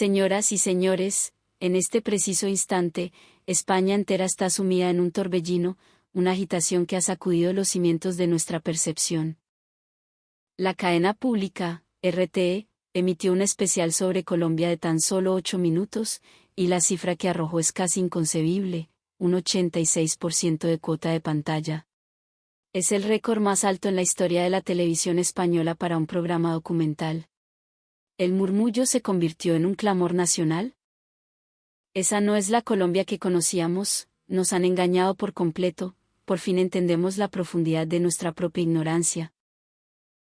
Señoras y señores, en este preciso instante, España entera está sumida en un torbellino, una agitación que ha sacudido los cimientos de nuestra percepción. La cadena pública, RTE, emitió un especial sobre Colombia de tan solo 8 minutos, y la cifra que arrojó es casi inconcebible, un 86% de cuota de pantalla. Es el récord más alto en la historia de la televisión española para un programa documental. ¿El murmullo se convirtió en un clamor nacional? Esa no es la Colombia que conocíamos, nos han engañado por completo, por fin entendemos la profundidad de nuestra propia ignorancia.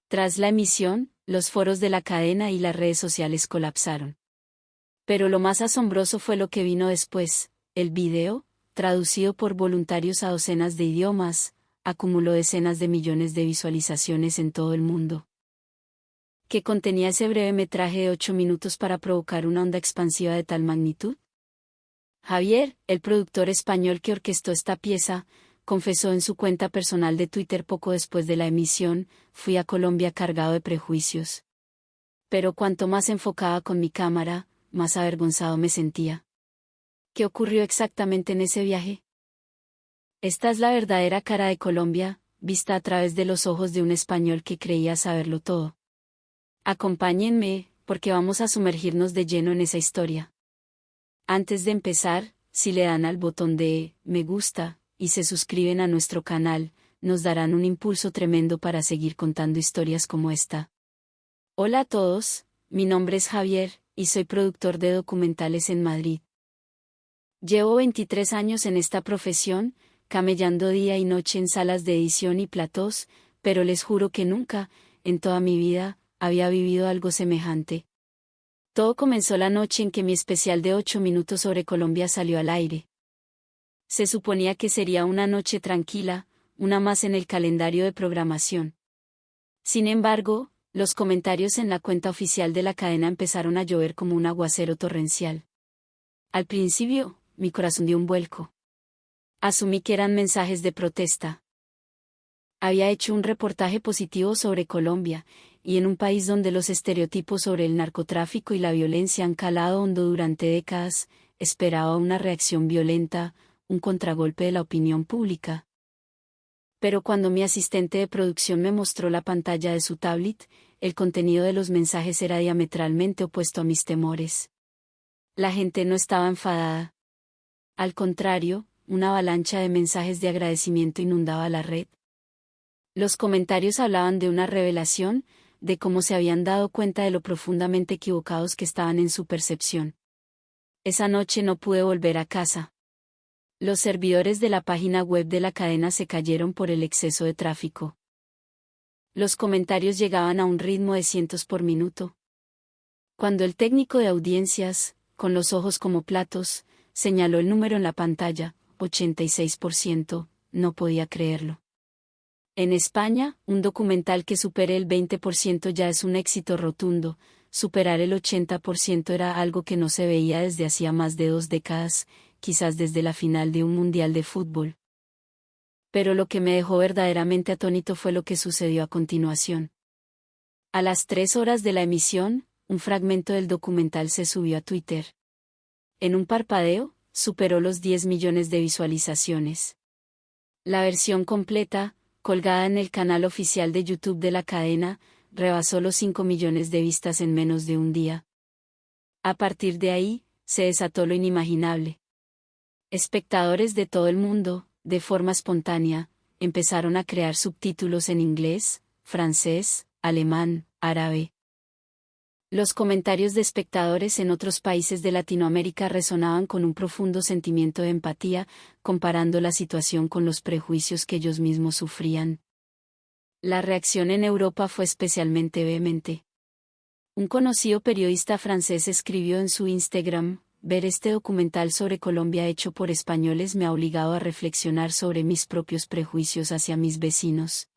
Tras la emisión, los foros de la cadena y las redes sociales colapsaron. Pero lo más asombroso fue lo que vino después. El video, traducido por voluntarios a docenas de idiomas, acumuló decenas de millones de visualizaciones en todo el mundo. ¿Qué contenía ese breve metraje de 8 minutos para provocar una onda expansiva de tal magnitud? Javier, el productor español que orquestó esta pieza, confesó en su cuenta personal de Twitter poco después de la emisión: fui a Colombia cargado de prejuicios. Pero cuanto más enfocaba con mi cámara, más avergonzado me sentía. ¿Qué ocurrió exactamente en ese viaje? Esta es la verdadera cara de Colombia, vista a través de los ojos de un español que creía saberlo todo. Acompáñenme, porque vamos a sumergirnos de lleno en esa historia. Antes de empezar, si le dan al botón de me gusta y se suscriben a nuestro canal, nos darán un impulso tremendo para seguir contando historias como esta. Hola a todos, mi nombre es Javier, y soy productor de documentales en Madrid. Llevo 23 años en esta profesión, camellando día y noche en salas de edición y platós, pero les juro que nunca, en toda mi vida, había vivido algo semejante. Todo comenzó la noche en que mi especial de 8 minutos sobre Colombia salió al aire. Se suponía que sería una noche tranquila, una más en el calendario de programación. Sin embargo, los comentarios en la cuenta oficial de la cadena empezaron a llover como un aguacero torrencial. Al principio, mi corazón dio un vuelco. Asumí que eran mensajes de protesta. Había hecho un reportaje positivo sobre Colombia, y en un país donde los estereotipos sobre el narcotráfico y la violencia han calado hondo durante décadas, esperaba una reacción violenta, un contragolpe de la opinión pública. Pero cuando mi asistente de producción me mostró la pantalla de su tablet, el contenido de los mensajes era diametralmente opuesto a mis temores. La gente no estaba enfadada. Al contrario, una avalancha de mensajes de agradecimiento inundaba la red. Los comentarios hablaban de una revelación, de cómo se habían dado cuenta de lo profundamente equivocados que estaban en su percepción. Esa noche no pude volver a casa. Los servidores de la página web de la cadena se cayeron por el exceso de tráfico. Los comentarios llegaban a un ritmo de cientos por minuto. Cuando el técnico de audiencias, con los ojos como platos, señaló el número en la pantalla, 86%, no podía creerlo. En España, un documental que supere el 20% ya es un éxito rotundo. Superar el 80% era algo que no se veía desde hacía más de 2 décadas, quizás desde la final de un mundial de fútbol. Pero lo que me dejó verdaderamente atónito fue lo que sucedió a continuación. A las 3 horas de la emisión, un fragmento del documental se subió a Twitter. En un parpadeo, superó los 10 millones de visualizaciones. La versión completa, colgada en el canal oficial de YouTube de la cadena, rebasó los 5 millones de vistas en menos de un día. A partir de ahí, se desató lo inimaginable. Espectadores de todo el mundo, de forma espontánea, empezaron a crear subtítulos en inglés, francés, alemán, árabe. Los comentarios de espectadores en otros países de Latinoamérica resonaban con un profundo sentimiento de empatía, comparando la situación con los prejuicios que ellos mismos sufrían. La reacción en Europa fue especialmente vehemente. Un conocido periodista francés escribió en su Instagram: ver este documental sobre Colombia hecho por españoles me ha obligado a reflexionar sobre mis propios prejuicios hacia mis vecinos.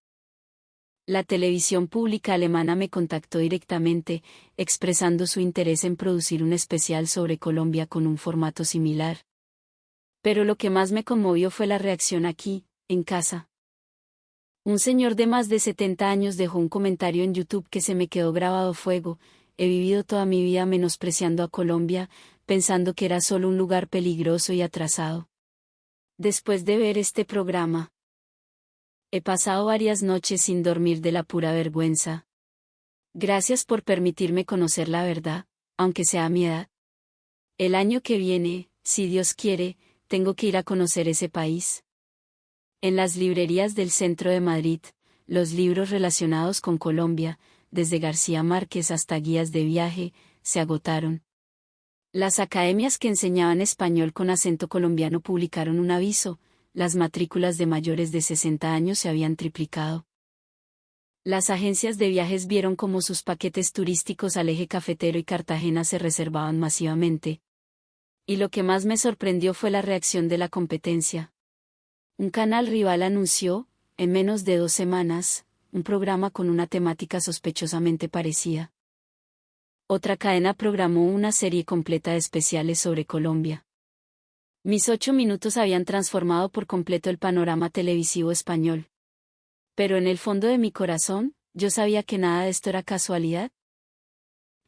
La televisión pública alemana me contactó directamente, expresando su interés en producir un especial sobre Colombia con un formato similar. Pero lo que más me conmovió fue la reacción aquí, en casa. Un señor de más de 70 años dejó un comentario en YouTube que se me quedó grabado a fuego: he vivido toda mi vida menospreciando a Colombia, pensando que era solo un lugar peligroso y atrasado. Después de ver este programa, he pasado varias noches sin dormir de la pura vergüenza. Gracias por permitirme conocer la verdad, aunque sea a mi edad. El año que viene, si Dios quiere, tengo que ir a conocer ese país. En las librerías del centro de Madrid, los libros relacionados con Colombia, desde García Márquez hasta guías de viaje, se agotaron. Las academias que enseñaban español con acento colombiano publicaron un aviso: las matrículas de mayores de 60 años se habían triplicado. Las agencias de viajes vieron cómo sus paquetes turísticos al Eje Cafetero y Cartagena se reservaban masivamente. Y lo que más me sorprendió fue la reacción de la competencia. Un canal rival anunció, en menos de 2 semanas, un programa con una temática sospechosamente parecida. Otra cadena programó una serie completa de especiales sobre Colombia. Mis 8 minutos habían transformado por completo el panorama televisivo español. Pero en el fondo de mi corazón, yo sabía que nada de esto era casualidad.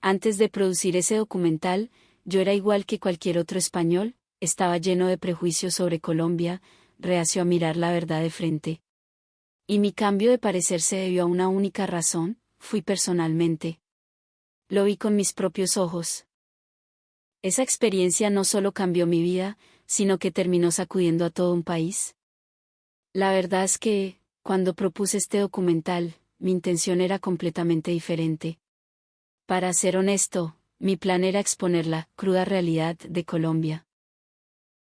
Antes de producir ese documental, yo era igual que cualquier otro español, estaba lleno de prejuicios sobre Colombia, reacio a mirar la verdad de frente. Y mi cambio de parecer se debió a una única razón: fui personalmente. Lo vi con mis propios ojos. Esa experiencia no solo cambió mi vida, sino que terminó sacudiendo a todo un país. La verdad es que, cuando propuse este documental, mi intención era completamente diferente. Para ser honesto, mi plan era exponer la cruda realidad de Colombia.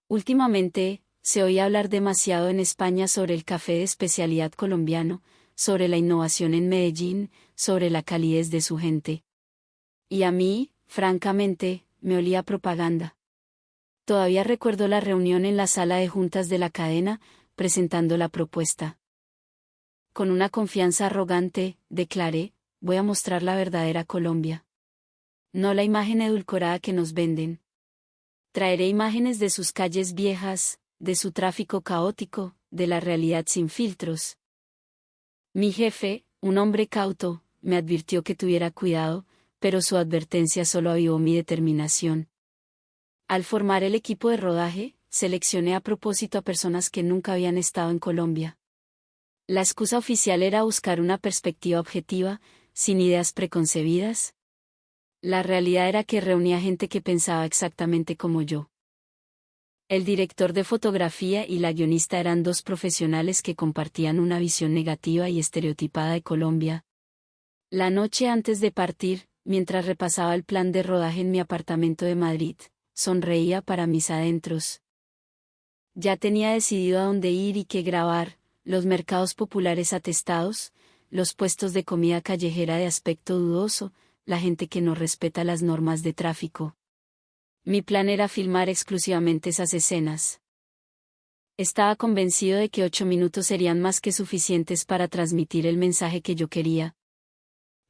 Últimamente, se oía hablar demasiado en España sobre el café de especialidad colombiano, sobre la innovación en Medellín, sobre la calidez de su gente. Y a mí, francamente, me olía a propaganda. Todavía recuerdo la reunión en la sala de juntas de la cadena, presentando la propuesta. Con una confianza arrogante, declaré: voy a mostrar la verdadera Colombia. No la imagen edulcorada que nos venden. Traeré imágenes de sus calles viejas, de su tráfico caótico, de la realidad sin filtros. Mi jefe, un hombre cauto, me advirtió que tuviera cuidado, pero su advertencia solo avivó mi determinación. Al formar el equipo de rodaje, seleccioné a propósito a personas que nunca habían estado en Colombia. La excusa oficial era buscar una perspectiva objetiva, sin ideas preconcebidas. La realidad era que reunía gente que pensaba exactamente como yo. El director de fotografía y la guionista eran 2 profesionales que compartían una visión negativa y estereotipada de Colombia. La noche antes de partir, mientras repasaba el plan de rodaje en mi apartamento de Madrid, sonreía para mis adentros. Ya tenía decidido a dónde ir y qué grabar: los mercados populares atestados, los puestos de comida callejera de aspecto dudoso, la gente que no respeta las normas de tráfico. Mi plan era filmar exclusivamente esas escenas. Estaba convencido de que 8 minutos serían más que suficientes para transmitir el mensaje que yo quería.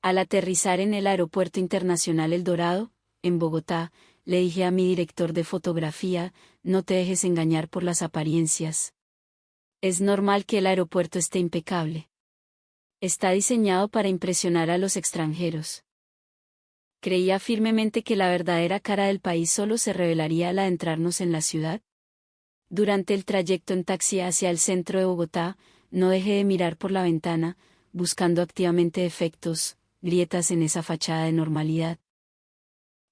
Al aterrizar en el Aeropuerto Internacional El Dorado, en Bogotá, le dije a mi director de fotografía: no te dejes engañar por las apariencias. Es normal que el aeropuerto esté impecable. Está diseñado para impresionar a los extranjeros. Creía firmemente que la verdadera cara del país solo se revelaría al adentrarnos en la ciudad. Durante el trayecto en taxi hacia el centro de Bogotá, no dejé de mirar por la ventana, buscando activamente defectos, grietas en esa fachada de normalidad.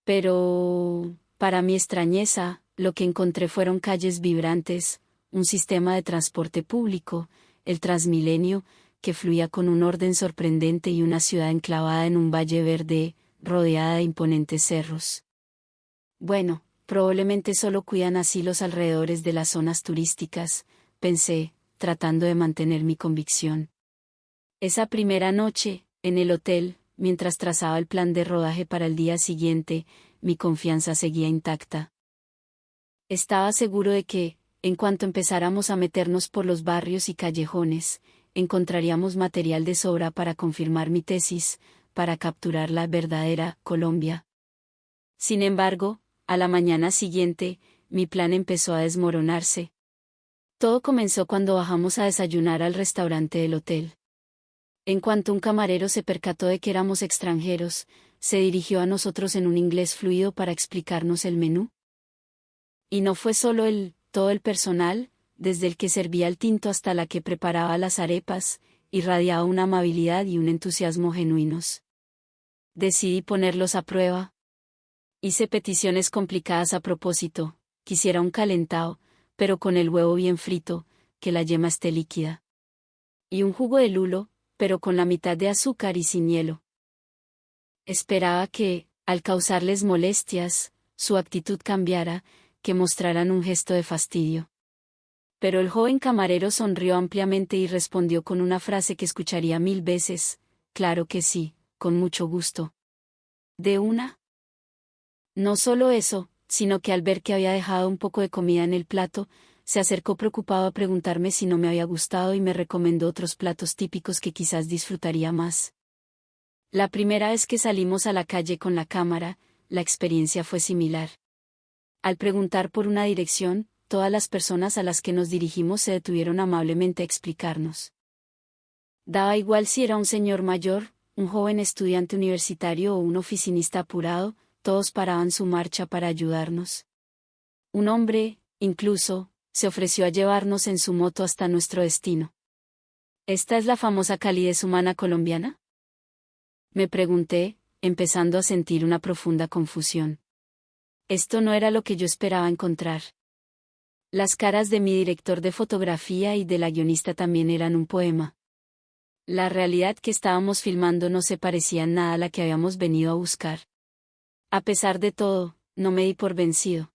Pero, para mi extrañeza, lo que encontré fueron calles vibrantes, un sistema de transporte público, el Transmilenio, que fluía con un orden sorprendente, y una ciudad enclavada en un valle verde, rodeada de imponentes cerros. Bueno, probablemente solo cuidan así los alrededores de las zonas turísticas, pensé, tratando de mantener mi convicción. Esa primera noche, en el hotel, mientras trazaba el plan de rodaje para el día siguiente, mi confianza seguía intacta. Estaba seguro de que, en cuanto empezáramos a meternos por los barrios y callejones, encontraríamos material de sobra para confirmar mi tesis, para capturar la verdadera Colombia. Sin embargo, a la mañana siguiente, mi plan empezó a desmoronarse. Todo comenzó cuando bajamos a desayunar al restaurante del hotel. En cuanto un camarero se percató de que éramos extranjeros, se dirigió a nosotros en un inglés fluido para explicarnos el menú. Y no fue solo todo el personal, desde el que servía el tinto hasta la que preparaba las arepas, irradiaba una amabilidad y un entusiasmo genuinos. Decidí ponerlos a prueba. Hice peticiones complicadas a propósito, quisiera un calentado, pero con el huevo bien frito, que la yema esté líquida. Y un jugo de lulo, pero con la mitad de azúcar y sin hielo. Esperaba que, al causarles molestias, su actitud cambiara, que mostraran un gesto de fastidio. Pero el joven camarero sonrió ampliamente y respondió con una frase que escucharía 1000 veces, claro que sí, con mucho gusto. ¿De una? No solo eso, sino que al ver que había dejado un poco de comida en el plato, se acercó preocupado a preguntarme si no me había gustado y me recomendó otros platos típicos que quizás disfrutaría más. La primera vez que salimos a la calle con la cámara, la experiencia fue similar. Al preguntar por una dirección, todas las personas a las que nos dirigimos se detuvieron amablemente a explicarnos. Daba igual si era un señor mayor, un joven estudiante universitario o un oficinista apurado, todos paraban su marcha para ayudarnos. Un hombre, incluso, se ofreció a llevarnos en su moto hasta nuestro destino. ¿Esta es la famosa calidez humana colombiana?, me pregunté, empezando a sentir una profunda confusión. Esto no era lo que yo esperaba encontrar. Las caras de mi director de fotografía y de la guionista también eran un poema. La realidad que estábamos filmando no se parecía en nada a la que habíamos venido a buscar. A pesar de todo, no me di por vencido.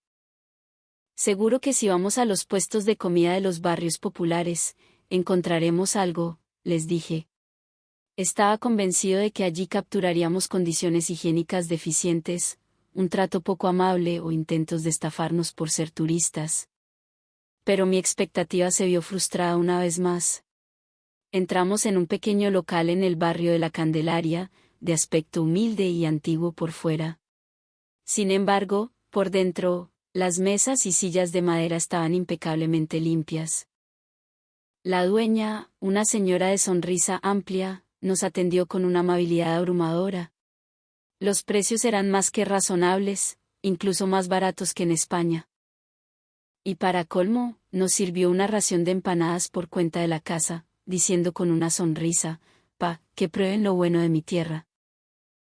Seguro que si vamos a los puestos de comida de los barrios populares, encontraremos algo, les dije. Estaba convencido de que allí capturaríamos condiciones higiénicas deficientes, un trato poco amable o intentos de estafarnos por ser turistas. Pero mi expectativa se vio frustrada una vez más. Entramos en un pequeño local en el barrio de la Candelaria, de aspecto humilde y antiguo por fuera. Sin embargo, por dentro, las mesas y sillas de madera estaban impecablemente limpias. La dueña, una señora de sonrisa amplia, nos atendió con una amabilidad abrumadora. Los precios eran más que razonables, incluso más baratos que en España. Y para colmo, nos sirvió una ración de empanadas por cuenta de la casa, diciendo con una sonrisa, que prueben lo bueno de mi tierra.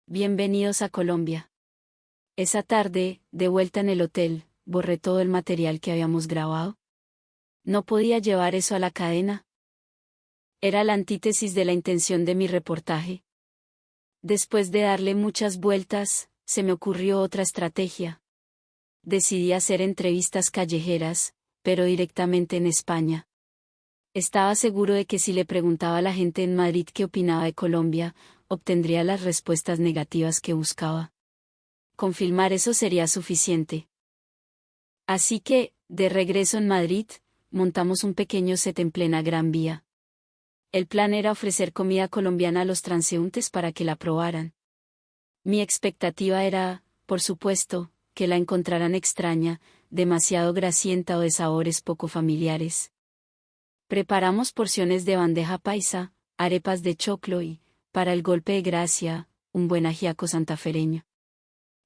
Bienvenidos a Colombia. Esa tarde, de vuelta en el hotel, borré todo el material que habíamos grabado. No podía llevar eso a la cadena. Era la antítesis de la intención de mi reportaje. Después de darle muchas vueltas, se me ocurrió otra estrategia. Decidí hacer entrevistas callejeras, pero directamente en España. Estaba seguro de que si le preguntaba a la gente en Madrid qué opinaba de Colombia, obtendría las respuestas negativas que buscaba. Con filmar eso sería suficiente. Así que, de regreso en Madrid, montamos un pequeño set en plena Gran Vía. El plan era ofrecer comida colombiana a los transeúntes para que la probaran. Mi expectativa era, por supuesto, que la encontraran extraña, demasiado grasienta o de sabores poco familiares. Preparamos porciones de bandeja paisa, arepas de choclo y, para el golpe de gracia, un buen ajiaco santafereño.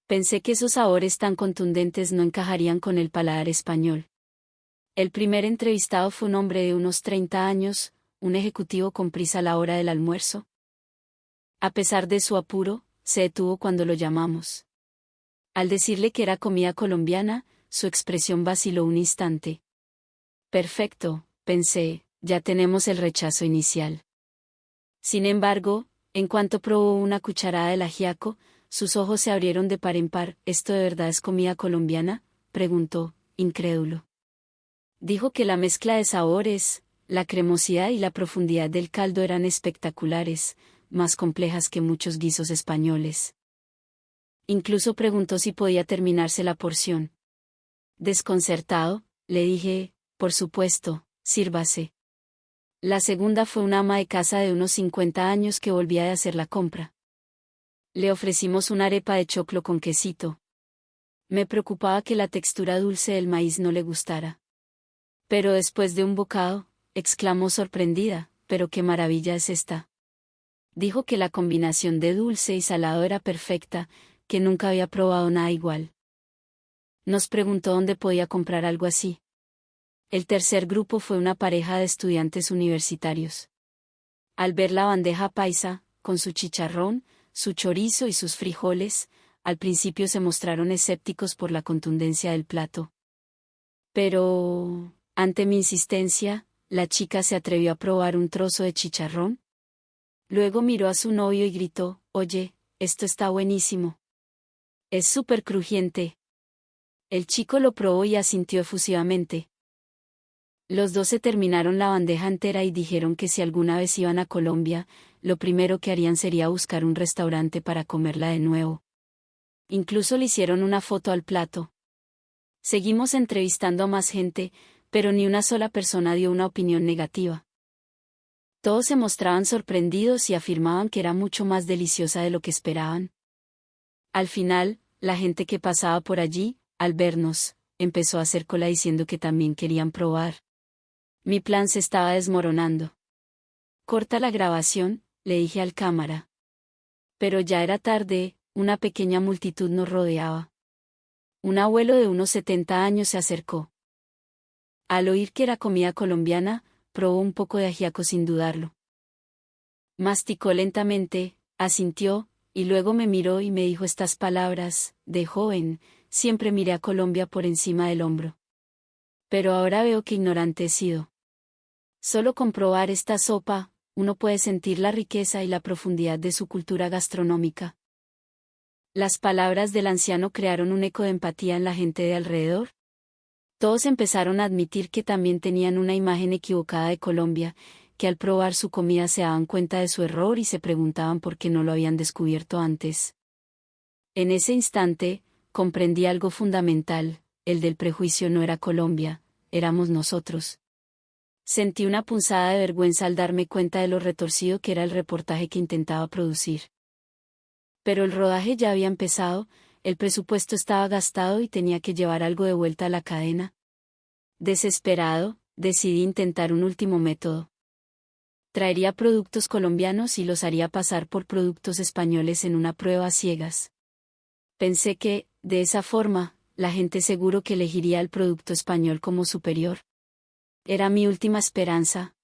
Pensé que esos sabores tan contundentes no encajarían con el paladar español. El primer entrevistado fue un hombre de unos 30 años, un ejecutivo con prisa a la hora del almuerzo. A pesar de su apuro, se detuvo cuando lo llamamos. Al decirle que era comida colombiana, su expresión vaciló un instante. Perfecto, pensé, ya tenemos el rechazo inicial. Sin embargo, en cuanto probó una cucharada del ajiaco, sus ojos se abrieron de par en par. ¿Esto de verdad es comida colombiana?, preguntó, incrédulo. Dijo que la mezcla de sabores, la cremosidad y la profundidad del caldo eran espectaculares, más complejas que muchos guisos españoles. Incluso preguntó si podía terminarse la porción. Desconcertado, le dije, por supuesto, sírvase. La segunda fue una ama de casa de unos 50 años que volvía de hacer la compra. Le ofrecimos una arepa de choclo con quesito. Me preocupaba que la textura dulce del maíz no le gustara. Pero después de un bocado, exclamó sorprendida, «¿Pero qué maravilla es esta? Dijo que la combinación de dulce y salado era perfecta, que nunca había probado nada igual. Nos preguntó dónde podía comprar algo así. El tercer grupo fue una pareja de estudiantes universitarios. Al ver la bandeja paisa, con su chicharrón, su chorizo y sus frijoles, al principio se mostraron escépticos por la contundencia del plato. Pero, ante mi insistencia, la chica se atrevió a probar un trozo de chicharrón. Luego miró a su novio y gritó: «Oye, esto está buenísimo. Es súper crujiente». El chico lo probó y asintió efusivamente. Los dos se terminaron la bandeja entera y dijeron que si alguna vez iban a Colombia, lo primero que harían sería buscar un restaurante para comerla de nuevo. Incluso le hicieron una foto al plato. Seguimos entrevistando a más gente, pero ni una sola persona dio una opinión negativa. Todos se mostraban sorprendidos y afirmaban que era mucho más deliciosa de lo que esperaban. Al final, la gente que pasaba por allí, al vernos, empezó a hacer cola diciendo que también querían probar. Mi plan se estaba desmoronando. «Corta la grabación», le dije al cámara. Pero ya era tarde, una pequeña multitud nos rodeaba. Un abuelo de unos 70 años se acercó. Al oír que era comida colombiana, probó un poco de ajiaco sin dudarlo. Masticó lentamente, asintió, y luego me miró y me dijo estas palabras: «De joven, siempre miré a Colombia por encima del hombro. Pero ahora veo que ignorante he sido. Solo con probar esta sopa, uno puede sentir la riqueza y la profundidad de su cultura gastronómica». Las palabras del anciano crearon un eco de empatía en la gente de alrededor. Todos empezaron a admitir que también tenían una imagen equivocada de Colombia, que al probar su comida se daban cuenta de su error y se preguntaban por qué no lo habían descubierto antes. En ese instante, comprendí algo fundamental: el del prejuicio no era Colombia, éramos nosotros. Sentí una punzada de vergüenza al darme cuenta de lo retorcido que era el reportaje que intentaba producir. Pero el rodaje ya había empezado, el presupuesto estaba gastado y tenía que llevar algo de vuelta a la cadena. Desesperado, decidí intentar un último método. Traería productos colombianos y los haría pasar por productos españoles en una prueba a ciegas. Pensé que, de esa forma, la gente seguro que elegiría el producto español como superior. Era mi última esperanza.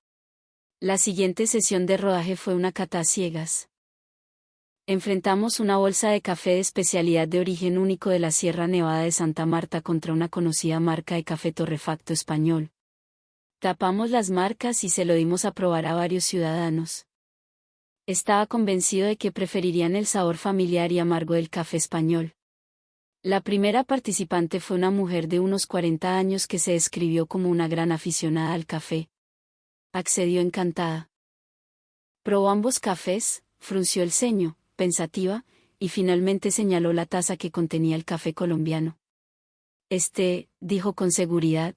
La siguiente sesión de rodaje fue una cata a ciegas. Enfrentamos una bolsa de café de especialidad de origen único de la Sierra Nevada de Santa Marta contra una conocida marca de café torrefacto español. Tapamos las marcas y se lo dimos a probar a varios ciudadanos. Estaba convencido de que preferirían el sabor familiar y amargo del café español. La primera participante fue una mujer de unos 40 años que se describió como una gran aficionada al café. Accedió encantada. Probó ambos cafés, frunció el ceño, pensativa, y finalmente señaló la taza que contenía el café colombiano. Dijo con seguridad,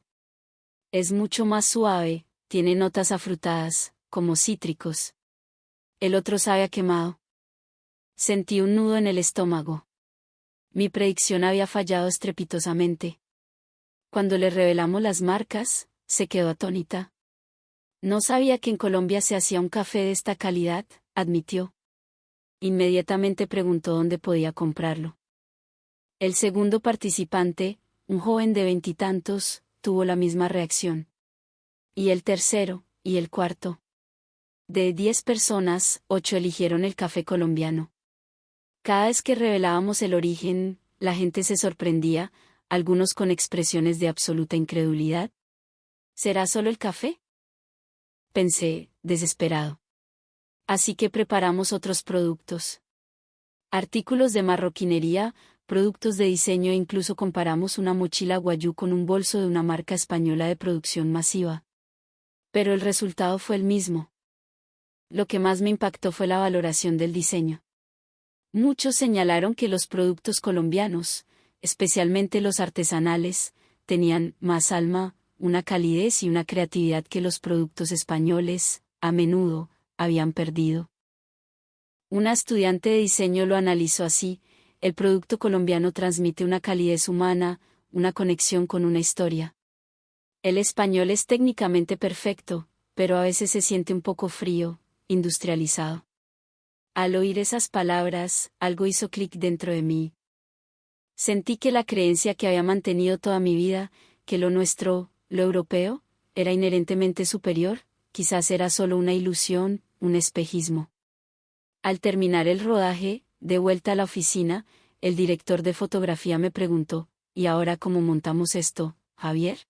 es mucho más suave, tiene notas afrutadas, como cítricos. El otro sabe a quemado. Sentí un nudo en el estómago. Mi predicción había fallado estrepitosamente. Cuando le revelamos las marcas, se quedó atónita. No sabía que en Colombia se hacía un café de esta calidad, admitió. Inmediatamente preguntó dónde podía comprarlo. El segundo participante, un joven de 20 y tantos, tuvo la misma reacción. Y el tercero, y el cuarto. De 10 personas, 8 eligieron el café colombiano. Cada vez que revelábamos el origen, la gente se sorprendía, algunos con expresiones de absoluta incredulidad. ¿Será solo el café?, pensé, desesperado. Así que preparamos otros productos. Artículos de marroquinería, productos de diseño e incluso comparamos una mochila guayú con un bolso de una marca española de producción masiva. Pero el resultado fue el mismo. Lo que más me impactó fue la valoración del diseño. Muchos señalaron que los productos colombianos, especialmente los artesanales, tenían más alma, una calidez y una creatividad que los productos españoles, a menudo, habían perdido. Una estudiante de diseño lo analizó así: el producto colombiano transmite una calidez humana, una conexión con una historia. El español es técnicamente perfecto, pero a veces se siente un poco frío, industrializado. Al oír esas palabras, algo hizo clic dentro de mí. Sentí que la creencia que había mantenido toda mi vida, que lo nuestro, lo europeo, era inherentemente superior, quizás era solo una ilusión, un espejismo. Al terminar el rodaje, de vuelta a la oficina, el director de fotografía me preguntó, ¿y ahora cómo montamos esto, Javier?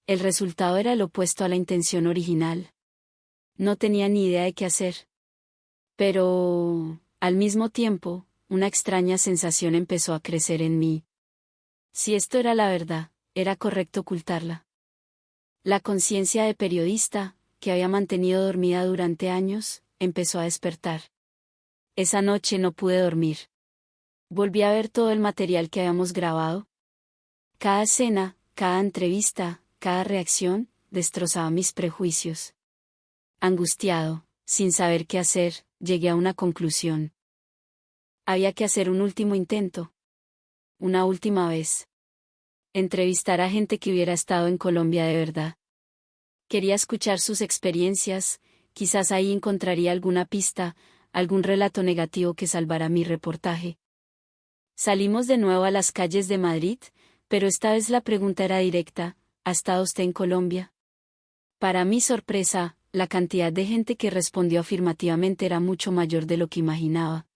El resultado era el opuesto a la intención original. No tenía ni idea de qué hacer. Pero, al mismo tiempo, una extraña sensación empezó a crecer en mí. Si esto era la verdad, era correcto ocultarla. La conciencia de periodista, que había mantenido dormida durante años, empezó a despertar. Esa noche no pude dormir. Volví a ver todo el material que habíamos grabado. Cada escena, cada entrevista, cada reacción, destrozaba mis prejuicios. Angustiado, sin saber qué hacer, llegué a una conclusión. Había que hacer un último intento. Una última vez. Entrevistar a gente que hubiera estado en Colombia de verdad. Quería escuchar sus experiencias, quizás ahí encontraría alguna pista, algún relato negativo que salvara mi reportaje. Salimos de nuevo a las calles de Madrid, pero esta vez la pregunta era directa, ¿ha estado usted en Colombia? Para mi sorpresa, la cantidad de gente que respondió afirmativamente era mucho mayor de lo que imaginaba.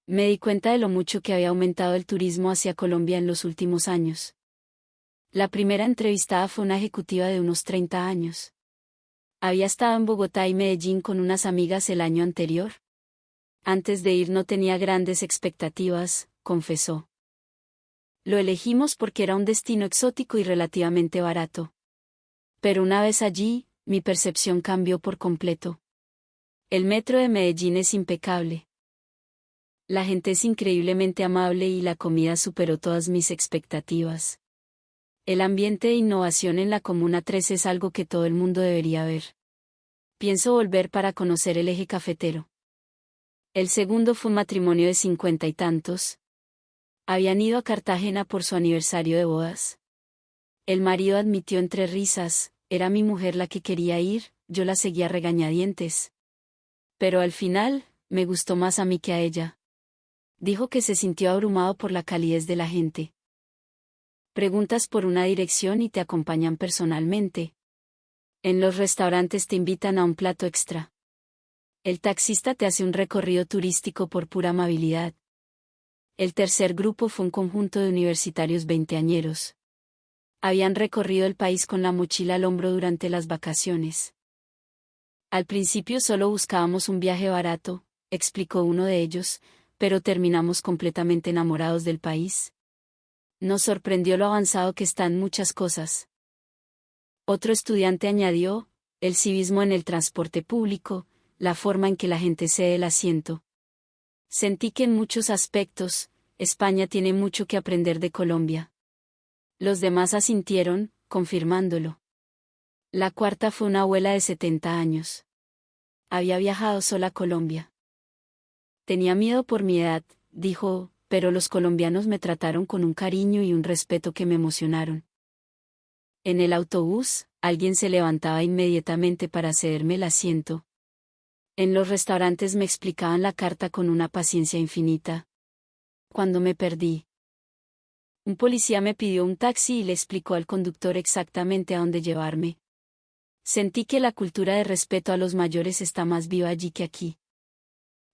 Me di cuenta de lo mucho que había aumentado el turismo hacia Colombia en los últimos años. La primera entrevistada fue una ejecutiva de unos 30 años. Había estado en Bogotá y Medellín con unas amigas el año anterior. Antes de ir no tenía grandes expectativas, confesó. Lo elegimos porque era un destino exótico y relativamente barato. Pero una vez allí, mi percepción cambió por completo. El metro de Medellín es impecable. La gente es increíblemente amable y la comida superó todas mis expectativas. El ambiente de innovación en la Comuna 13 es algo que todo el mundo debería ver. Pienso volver para conocer el eje cafetero. El segundo fue un matrimonio de 50 y tantos. Habían ido a Cartagena por su aniversario de bodas. El marido admitió entre risas, era mi mujer la que quería ir, yo la seguía a regañadientes. Pero al final, me gustó más a mí que a ella. Dijo que se sintió abrumado por la calidez de la gente. Preguntas por una dirección y te acompañan personalmente. En los restaurantes te invitan a un plato extra. El taxista te hace un recorrido turístico por pura amabilidad. El tercer grupo fue un conjunto de universitarios veinteañeros. Habían recorrido el país con la mochila al hombro durante las vacaciones. Al principio solo buscábamos un viaje barato, explicó uno de ellos, pero terminamos completamente enamorados del país. Nos sorprendió lo avanzado que están muchas cosas. Otro estudiante añadió, el civismo en el transporte público, la forma en que la gente cede el asiento. Sentí que en muchos aspectos, España tiene mucho que aprender de Colombia. Los demás asintieron, confirmándolo. La cuarta fue una abuela de 70 años. Había viajado sola a Colombia. Tenía miedo por mi edad, dijo, pero los colombianos me trataron con un cariño y un respeto que me emocionaron. En el autobús, alguien se levantaba inmediatamente para cederme el asiento. En los restaurantes me explicaban la carta con una paciencia infinita. Cuando me perdí, un policía me pidió un taxi y le explicó al conductor exactamente a dónde llevarme. Sentí que la cultura de respeto a los mayores está más viva allí que aquí.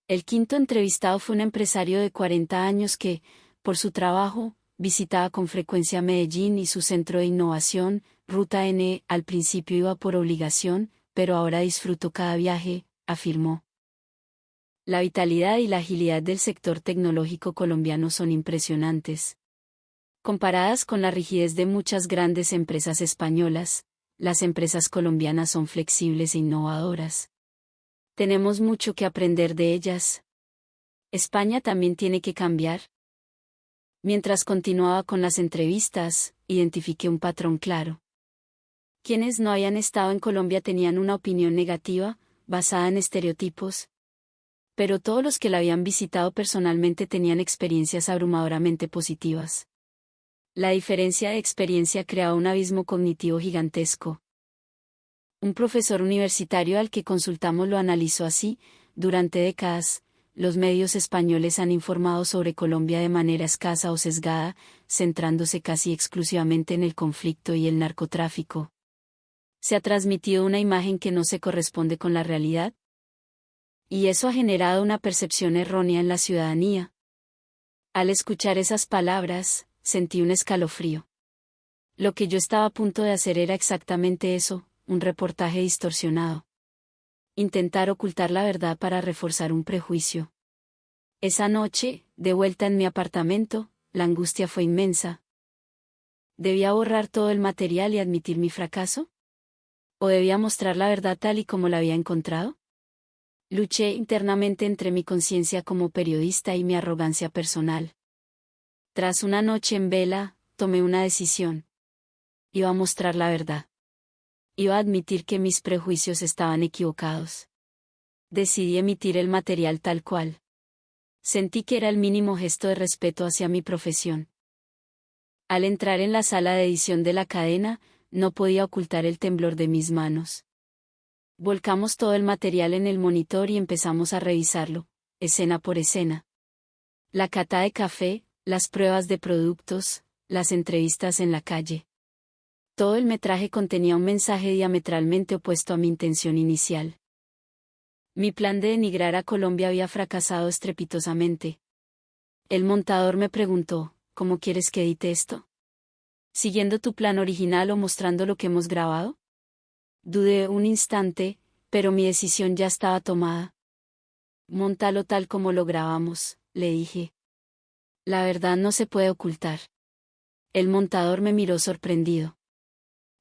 El quinto entrevistado fue un empresario de 40 años que, por su trabajo, visitaba con frecuencia Medellín y su centro de innovación, Ruta N. Al principio iba por obligación, pero ahora disfruto cada viaje, afirmó. La vitalidad y la agilidad del sector tecnológico colombiano son impresionantes. Comparadas con la rigidez de muchas grandes empresas españolas, las empresas colombianas son flexibles e innovadoras. Tenemos mucho que aprender de ellas. España también tiene que cambiar. Mientras continuaba con las entrevistas, identifiqué un patrón claro. Quienes no habían estado en Colombia tenían una opinión negativa, basada en estereotipos. Pero todos los que la habían visitado personalmente tenían experiencias abrumadoramente positivas. La diferencia de experiencia creaba un abismo cognitivo gigantesco. Un profesor universitario al que consultamos lo analizó así: Durante décadas, los medios españoles han informado sobre Colombia de manera escasa o sesgada, centrándose casi exclusivamente en el conflicto y el narcotráfico. ¿Se ha transmitido una imagen que no se corresponde con la realidad? Y eso ha generado una percepción errónea en la ciudadanía. Al escuchar esas palabras, sentí un escalofrío. Lo que yo estaba a punto de hacer era exactamente eso, un reportaje distorsionado. Intentar ocultar la verdad para reforzar un prejuicio. Esa noche, de vuelta en mi apartamento, la angustia fue inmensa. ¿Debía borrar todo el material y admitir mi fracaso? ¿O debía mostrar la verdad tal y como la había encontrado? Luché internamente entre mi conciencia como periodista y mi arrogancia personal. Tras una noche en vela, tomé una decisión. Iba a mostrar la verdad. Iba a admitir que mis prejuicios estaban equivocados. Decidí emitir el material tal cual. Sentí que era el mínimo gesto de respeto hacia mi profesión. Al entrar en la sala de edición de la cadena, no podía ocultar el temblor de mis manos. Volcamos todo el material en el monitor y empezamos a revisarlo, escena por escena. La cata de café, las pruebas de productos, las entrevistas en la calle. Todo el metraje contenía un mensaje diametralmente opuesto a mi intención inicial. Mi plan de denigrar a Colombia había fracasado estrepitosamente. El montador me preguntó, ¿cómo quieres que edite esto? ¿Siguiendo tu plan original o mostrando lo que hemos grabado? Dudé un instante, pero mi decisión ya estaba tomada. Móntalo tal como lo grabamos, le dije. La verdad no se puede ocultar. El montador me miró sorprendido.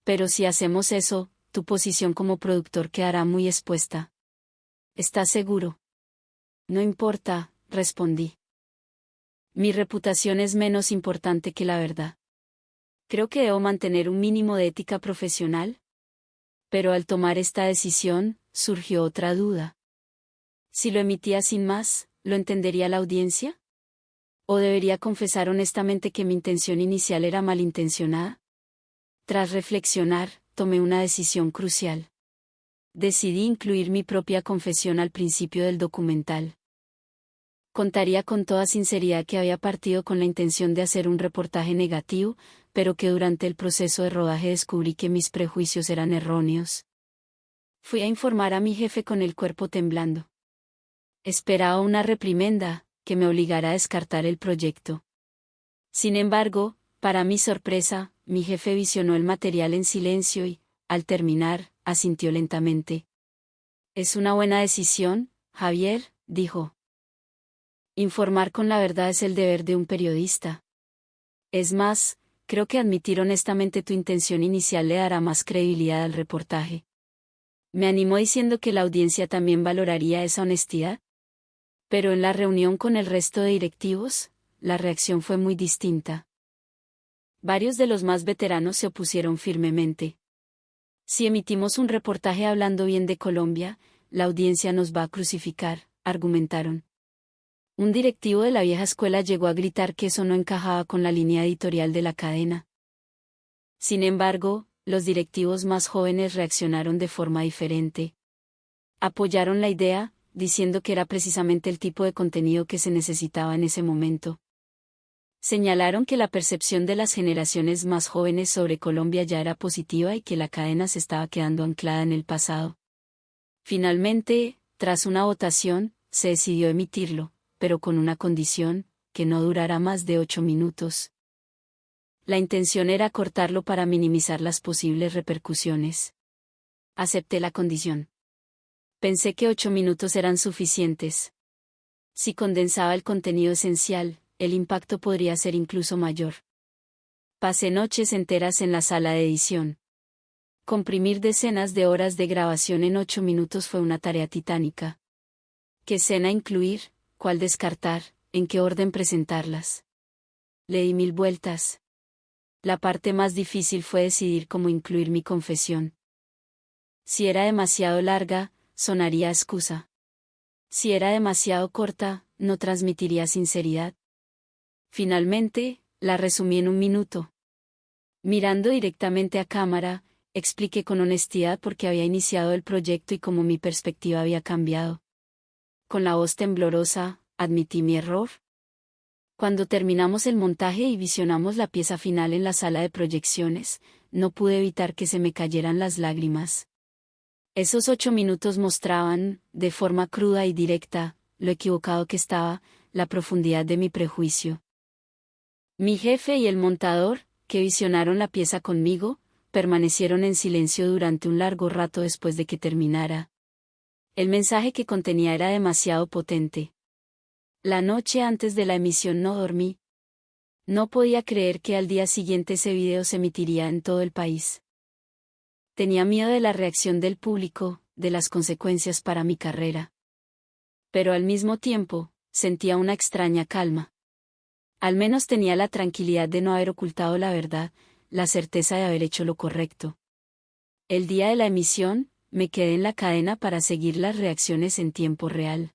Pero si hacemos eso, tu posición como productor quedará muy expuesta. ¿Estás seguro? No importa, respondí. Mi reputación es menos importante que la verdad. Creo que debo mantener un mínimo de ética profesional. Pero al tomar esta decisión, surgió otra duda. Si lo emitía sin más, ¿lo entendería la audiencia? ¿O debería confesar honestamente que mi intención inicial era malintencionada? Tras reflexionar, tomé una decisión crucial. Decidí incluir mi propia confesión al principio del documental. Contaría con toda sinceridad que había partido con la intención de hacer un reportaje negativo, pero que durante el proceso de rodaje descubrí que mis prejuicios eran erróneos. Fui a informar a mi jefe con el cuerpo temblando. Esperaba una reprimenda, que me obligara a descartar el proyecto. Sin embargo, para mi sorpresa, mi jefe visionó el material en silencio y, al terminar, asintió lentamente. «Es una buena decisión, Javier», dijo. Informar con la verdad es el deber de un periodista. Es más, creo que admitir honestamente tu intención inicial le dará más credibilidad al reportaje. Me animó diciendo que la audiencia también valoraría esa honestidad. Pero en la reunión con el resto de directivos, la reacción fue muy distinta. Varios de los más veteranos se opusieron firmemente. Si emitimos un reportaje hablando bien de Colombia, la audiencia nos va a crucificar, argumentaron. Un directivo de la vieja escuela llegó a gritar que eso no encajaba con la línea editorial de la cadena. Sin embargo, los directivos más jóvenes reaccionaron de forma diferente. Apoyaron la idea, diciendo que era precisamente el tipo de contenido que se necesitaba en ese momento. Señalaron que la percepción de las generaciones más jóvenes sobre Colombia ya era positiva y que la cadena se estaba quedando anclada en el pasado. Finalmente, tras una votación, se decidió emitirlo, pero con una condición, que no durara más de 8 minutos. La intención era cortarlo para minimizar las posibles repercusiones. Acepté la condición. Pensé que 8 minutos eran suficientes. Si condensaba el contenido esencial, el impacto podría ser incluso mayor. Pasé noches enteras en la sala de edición. Comprimir decenas de horas de grabación en 8 minutos fue una tarea titánica. ¿Qué escena incluir? ¿Cuál descartar? ¿En qué orden presentarlas? Le di 1000 vueltas. La parte más difícil fue decidir cómo incluir mi confesión. Si era demasiado larga, sonaría a excusa. Si era demasiado corta, no transmitiría sinceridad. Finalmente, la resumí en 1 minuto. Mirando directamente a cámara, expliqué con honestidad por qué había iniciado el proyecto y cómo mi perspectiva había cambiado. Con la voz temblorosa, admití mi error. Cuando terminamos el montaje y visionamos la pieza final en la sala de proyecciones, no pude evitar que se me cayeran las lágrimas. Esos 8 minutos mostraban, de forma cruda y directa, lo equivocado que estaba, la profundidad de mi prejuicio. Mi jefe y el montador, que visionaron la pieza conmigo, permanecieron en silencio durante un largo rato después de que terminara. El mensaje que contenía era demasiado potente. La noche antes de la emisión no dormí. No podía creer que al día siguiente ese video se emitiría en todo el país. Tenía miedo de la reacción del público, de las consecuencias para mi carrera. Pero al mismo tiempo, sentía una extraña calma. Al menos tenía la tranquilidad de no haber ocultado la verdad, la certeza de haber hecho lo correcto. El día de la emisión, me quedé en la cadena para seguir las reacciones en tiempo real.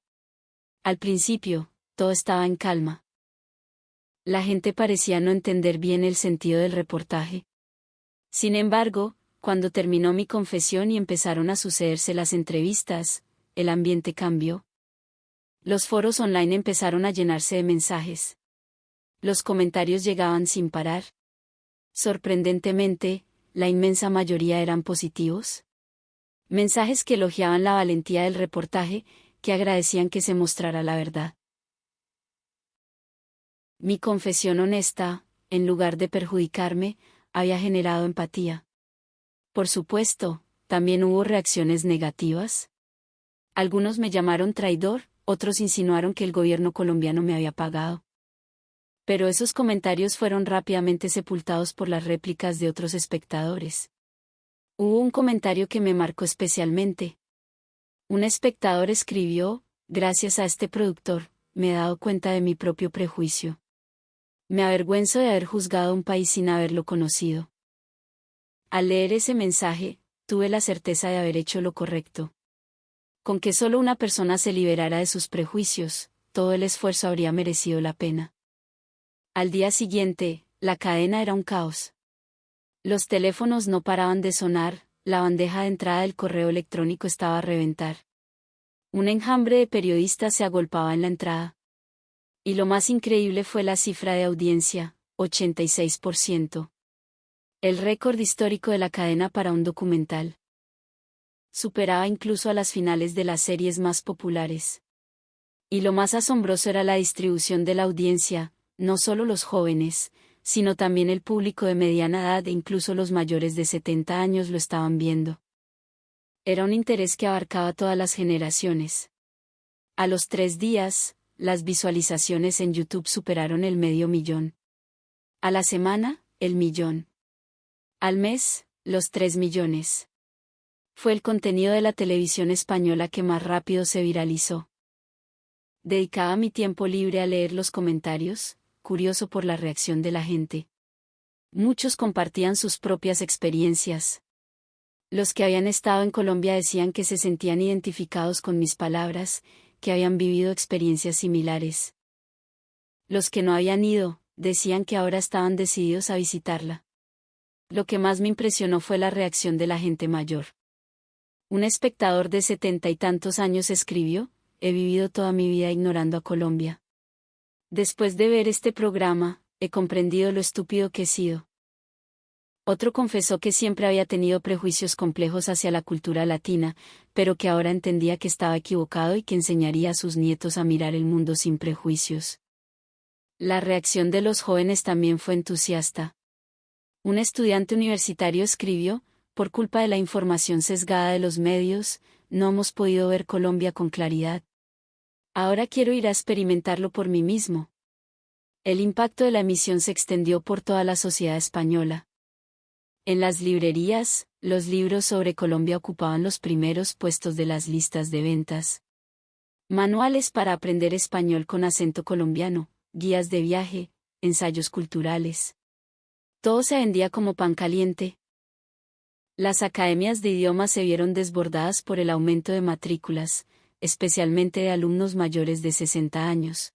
Al principio, todo estaba en calma. La gente parecía no entender bien el sentido del reportaje. Sin embargo, cuando terminó mi confesión y empezaron a sucederse las entrevistas, el ambiente cambió. Los foros online empezaron a llenarse de mensajes. Los comentarios llegaban sin parar. Sorprendentemente, la inmensa mayoría eran positivos. Mensajes que elogiaban la valentía del reportaje, que agradecían que se mostrara la verdad. Mi confesión honesta, en lugar de perjudicarme, había generado empatía. Por supuesto, también hubo reacciones negativas. Algunos me llamaron traidor, otros insinuaron que el gobierno colombiano me había pagado. Pero esos comentarios fueron rápidamente sepultados por las réplicas de otros espectadores. Hubo un comentario que me marcó especialmente. Un espectador escribió: gracias a este productor, me he dado cuenta de mi propio prejuicio. Me avergüenzo de haber juzgado a un país sin haberlo conocido. Al leer ese mensaje, tuve la certeza de haber hecho lo correcto. Con que solo una persona se liberara de sus prejuicios, todo el esfuerzo habría merecido la pena. Al día siguiente, la cadena era un caos. Los teléfonos no paraban de sonar, la bandeja de entrada del correo electrónico estaba a reventar. Un enjambre de periodistas se agolpaba en la entrada. Y lo más increíble fue la cifra de audiencia, 86%. El récord histórico de la cadena para un documental. Superaba incluso a las finales de las series más populares. Y lo más asombroso era la distribución de la audiencia, no solo los jóvenes, sino también el público de mediana edad e incluso los mayores de 70 años lo estaban viendo. Era un interés que abarcaba todas las generaciones. A los 3 días, las visualizaciones en YouTube superaron el 500.000. A la semana, el 1.000.000. Al mes, los 3 millones. Fue el contenido de la televisión española que más rápido se viralizó. Dedicaba mi tiempo libre a leer los comentarios, curioso por la reacción de la gente. Muchos compartían sus propias experiencias. Los que habían estado en Colombia decían que se sentían identificados con mis palabras, que habían vivido experiencias similares. Los que no habían ido, decían que ahora estaban decididos a visitarla. Lo que más me impresionó fue la reacción de la gente mayor. Un espectador de 70 y tantos años escribió: he vivido toda mi vida ignorando a Colombia. Después de ver este programa, he comprendido lo estúpido que he sido. Otro confesó que siempre había tenido prejuicios complejos hacia la cultura latina, pero que ahora entendía que estaba equivocado y que enseñaría a sus nietos a mirar el mundo sin prejuicios. La reacción de los jóvenes también fue entusiasta. Un estudiante universitario escribió: por culpa de la información sesgada de los medios, no hemos podido ver Colombia con claridad. Ahora quiero ir a experimentarlo por mí mismo. El impacto de la emisión se extendió por toda la sociedad española. En las librerías, los libros sobre Colombia ocupaban los primeros puestos de las listas de ventas. Manuales para aprender español con acento colombiano, guías de viaje, ensayos culturales. Todo se vendía como pan caliente. Las academias de idiomas se vieron desbordadas por el aumento de matrículas, especialmente de alumnos mayores de 60 años.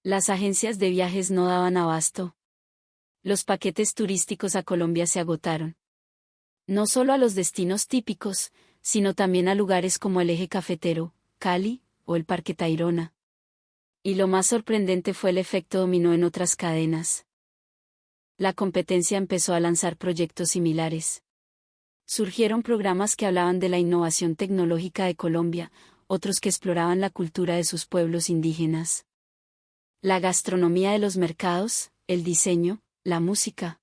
Las agencias de viajes no daban abasto. Los paquetes turísticos a Colombia se agotaron. No solo a los destinos típicos, sino también a lugares como el Eje Cafetero, Cali, o el Parque Tayrona. Y lo más sorprendente fue el efecto dominó en otras cadenas. La competencia empezó a lanzar proyectos similares. Surgieron programas que hablaban de la innovación tecnológica de Colombia, otros que exploraban la cultura de sus pueblos indígenas. La gastronomía de los mercados, el diseño, la música.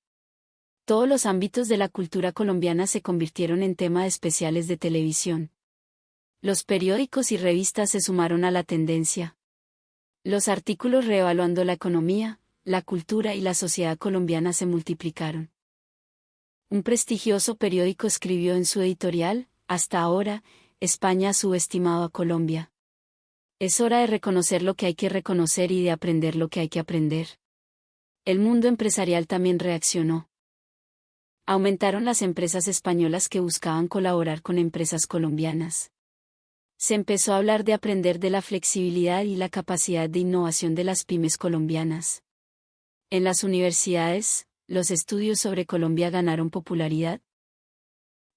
Todos los ámbitos de la cultura colombiana se convirtieron en tema de especiales de televisión. Los periódicos y revistas se sumaron a la tendencia. Los artículos reevaluando la economía, la cultura y la sociedad colombiana se multiplicaron. Un prestigioso periódico escribió en su editorial: hasta ahora, España ha subestimado a Colombia. Es hora de reconocer lo que hay que reconocer y de aprender lo que hay que aprender. El mundo empresarial también reaccionó. Aumentaron las empresas españolas que buscaban colaborar con empresas colombianas. Se empezó a hablar de aprender de la flexibilidad y la capacidad de innovación de las pymes colombianas. En las universidades, los estudios sobre Colombia ganaron popularidad.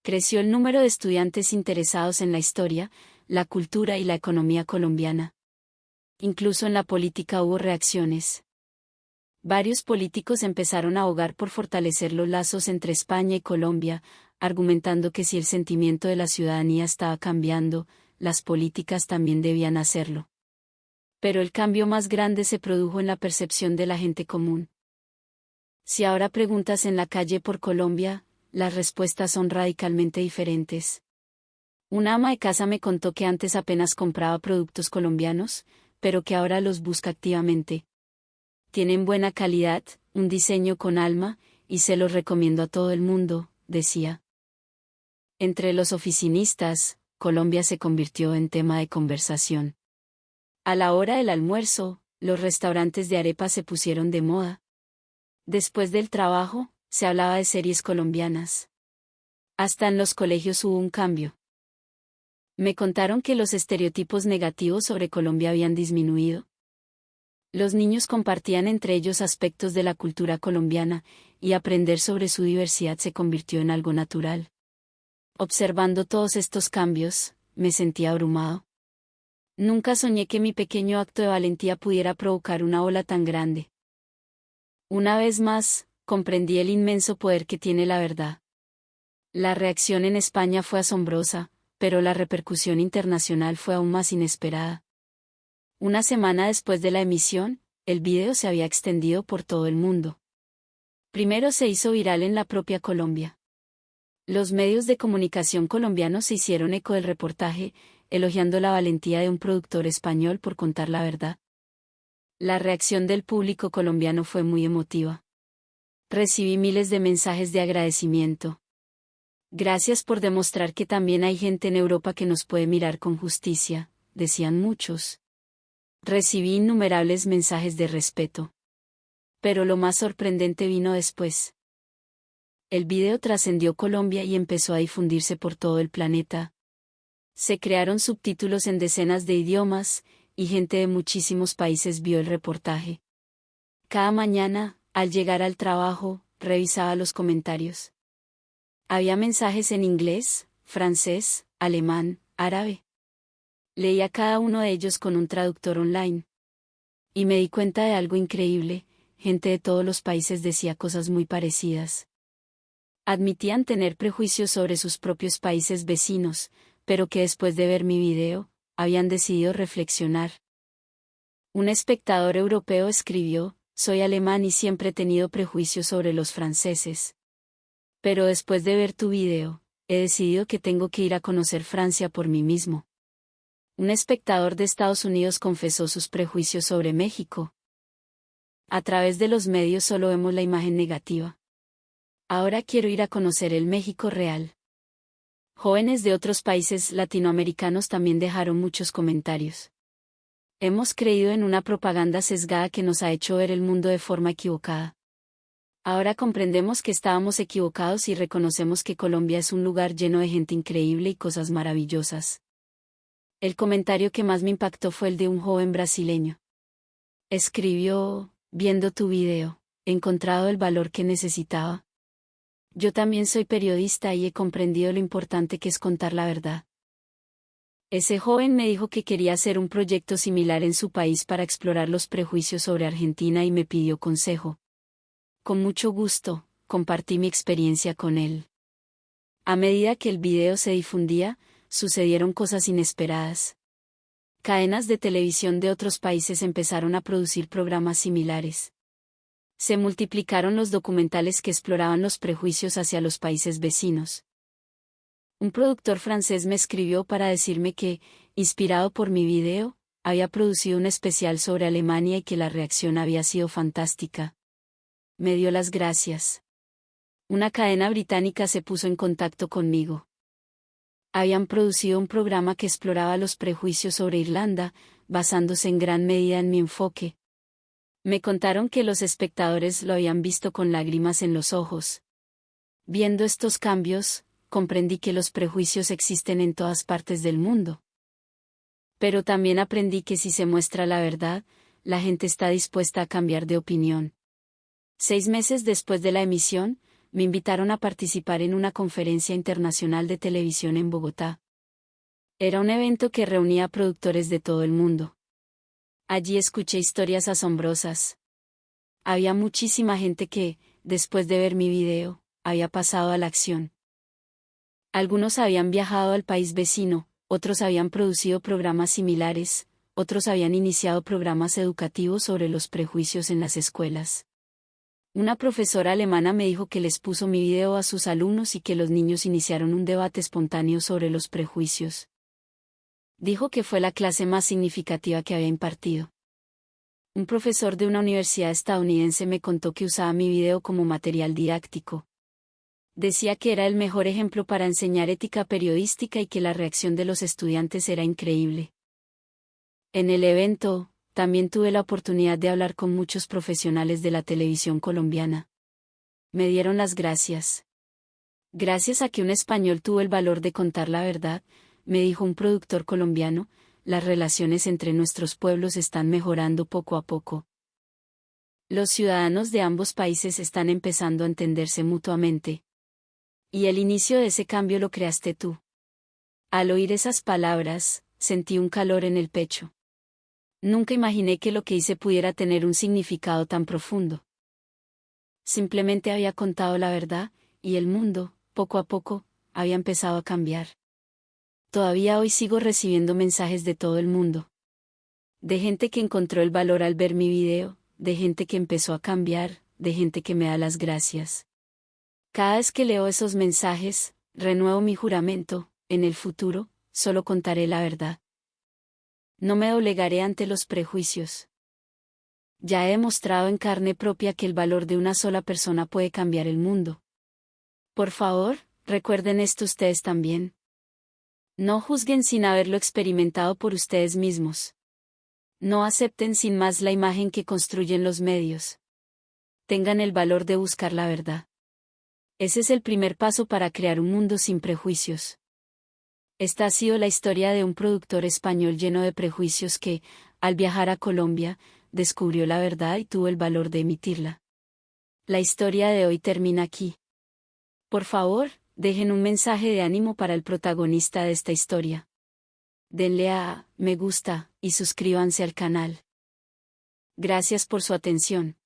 Creció el número de estudiantes interesados en la historia, la cultura y la economía colombiana. Incluso en la política hubo reacciones. Varios políticos empezaron a abogar por fortalecer los lazos entre España y Colombia, argumentando que si el sentimiento de la ciudadanía estaba cambiando, las políticas también debían hacerlo. Pero el cambio más grande se produjo en la percepción de la gente común. Si ahora preguntas en la calle por Colombia, las respuestas son radicalmente diferentes. Una ama de casa me contó que antes apenas compraba productos colombianos, pero que ahora los busca activamente. Tienen buena calidad, un diseño con alma, y se los recomiendo a todo el mundo, decía. Entre los oficinistas, Colombia se convirtió en tema de conversación. A la hora del almuerzo, los restaurantes de arepa se pusieron de moda. Después del trabajo, se hablaba de series colombianas. Hasta en los colegios hubo un cambio. Me contaron que los estereotipos negativos sobre Colombia habían disminuido. Los niños compartían entre ellos aspectos de la cultura colombiana, y aprender sobre su diversidad se convirtió en algo natural. Observando todos estos cambios, me sentía abrumado. Nunca soñé que mi pequeño acto de valentía pudiera provocar una ola tan grande. Una vez más, comprendí el inmenso poder que tiene la verdad. La reacción en España fue asombrosa, pero la repercusión internacional fue aún más inesperada. Una semana después de la emisión, el video se había extendido por todo el mundo. Primero se hizo viral en la propia Colombia. Los medios de comunicación colombianos se hicieron eco del reportaje, elogiando la valentía de un productor español por contar la verdad. La reacción del público colombiano fue muy emotiva. Recibí miles de mensajes de agradecimiento. Gracias por demostrar que también hay gente en Europa que nos puede mirar con justicia, decían muchos. Recibí innumerables mensajes de respeto. Pero lo más sorprendente vino después. El video trascendió Colombia y empezó a difundirse por todo el planeta. Se crearon subtítulos en decenas de idiomas, y gente de muchísimos países vio el reportaje. Cada mañana, al llegar al trabajo, revisaba los comentarios. Había mensajes en inglés, francés, alemán, árabe. Leía cada uno de ellos con un traductor online. Y me di cuenta de algo increíble: gente de todos los países decía cosas muy parecidas. Admitían tener prejuicios sobre sus propios países vecinos, pero que después de ver mi video, habían decidido reflexionar. Un espectador europeo escribió: soy alemán y siempre he tenido prejuicios sobre los franceses. Pero después de ver tu video, he decidido que tengo que ir a conocer Francia por mí mismo. Un espectador de Estados Unidos confesó sus prejuicios sobre México. A través de los medios solo vemos la imagen negativa. Ahora quiero ir a conocer el México real. Jóvenes de otros países latinoamericanos también dejaron muchos comentarios. Hemos creído en una propaganda sesgada que nos ha hecho ver el mundo de forma equivocada. Ahora comprendemos que estábamos equivocados y reconocemos que Colombia es un lugar lleno de gente increíble y cosas maravillosas. El comentario que más me impactó fue el de un joven brasileño. Escribió: viendo tu video, he encontrado el valor que necesitaba. Yo también soy periodista y he comprendido lo importante que es contar la verdad. Ese joven me dijo que quería hacer un proyecto similar en su país para explorar los prejuicios sobre Argentina y me pidió consejo. Con mucho gusto, compartí mi experiencia con él. A medida que el video se difundía, sucedieron cosas inesperadas. Cadenas de televisión de otros países empezaron a producir programas similares. Se multiplicaron los documentales que exploraban los prejuicios hacia los países vecinos. Un productor francés me escribió para decirme que, inspirado por mi video, había producido un especial sobre Alemania y que la reacción había sido fantástica. Me dio las gracias. Una cadena británica se puso en contacto conmigo. Habían producido un programa que exploraba los prejuicios sobre Irlanda, basándose en gran medida en mi enfoque. Me contaron que los espectadores lo habían visto con lágrimas en los ojos. Viendo estos cambios, comprendí que los prejuicios existen en todas partes del mundo. Pero también aprendí que si se muestra la verdad, la gente está dispuesta a cambiar de opinión. 6 meses después de la emisión, me invitaron a participar en una conferencia internacional de televisión en Bogotá. Era un evento que reunía a productores de todo el mundo. Allí escuché historias asombrosas. Había muchísima gente que, después de ver mi video, había pasado a la acción. Algunos habían viajado al país vecino, otros habían producido programas similares, otros habían iniciado programas educativos sobre los prejuicios en las escuelas. Una profesora alemana me dijo que les puso mi video a sus alumnos y que los niños iniciaron un debate espontáneo sobre los prejuicios. Dijo que fue la clase más significativa que había impartido. Un profesor de una universidad estadounidense me contó que usaba mi video como material didáctico. Decía que era el mejor ejemplo para enseñar ética periodística y que la reacción de los estudiantes era increíble. En el evento, también tuve la oportunidad de hablar con muchos profesionales de la televisión colombiana. Me dieron las gracias. Gracias a que un español tuvo el valor de contar la verdad, me dijo un productor colombiano, las relaciones entre nuestros pueblos están mejorando poco a poco. Los ciudadanos de ambos países están empezando a entenderse mutuamente. Y el inicio de ese cambio lo creaste tú. Al oír esas palabras, sentí un calor en el pecho. Nunca imaginé que lo que hice pudiera tener un significado tan profundo. Simplemente había contado la verdad, y el mundo, poco a poco, había empezado a cambiar. Todavía hoy sigo recibiendo mensajes de todo el mundo. De gente que encontró el valor al ver mi video, de gente que empezó a cambiar, de gente que me da las gracias. Cada vez que leo esos mensajes, renuevo mi juramento, en el futuro, solo contaré la verdad. No me doblegaré ante los prejuicios. Ya he demostrado en carne propia que el valor de una sola persona puede cambiar el mundo. Por favor, recuerden esto ustedes también. No juzguen sin haberlo experimentado por ustedes mismos. No acepten sin más la imagen que construyen los medios. Tengan el valor de buscar la verdad. Ese es el primer paso para crear un mundo sin prejuicios. Esta ha sido la historia de un productor español lleno de prejuicios que, al viajar a Colombia, descubrió la verdad y tuvo el valor de emitirla. La historia de hoy termina aquí. Por favor, dejen un mensaje de ánimo para el protagonista de esta historia. Denle a me gusta y suscríbanse al canal. Gracias por su atención.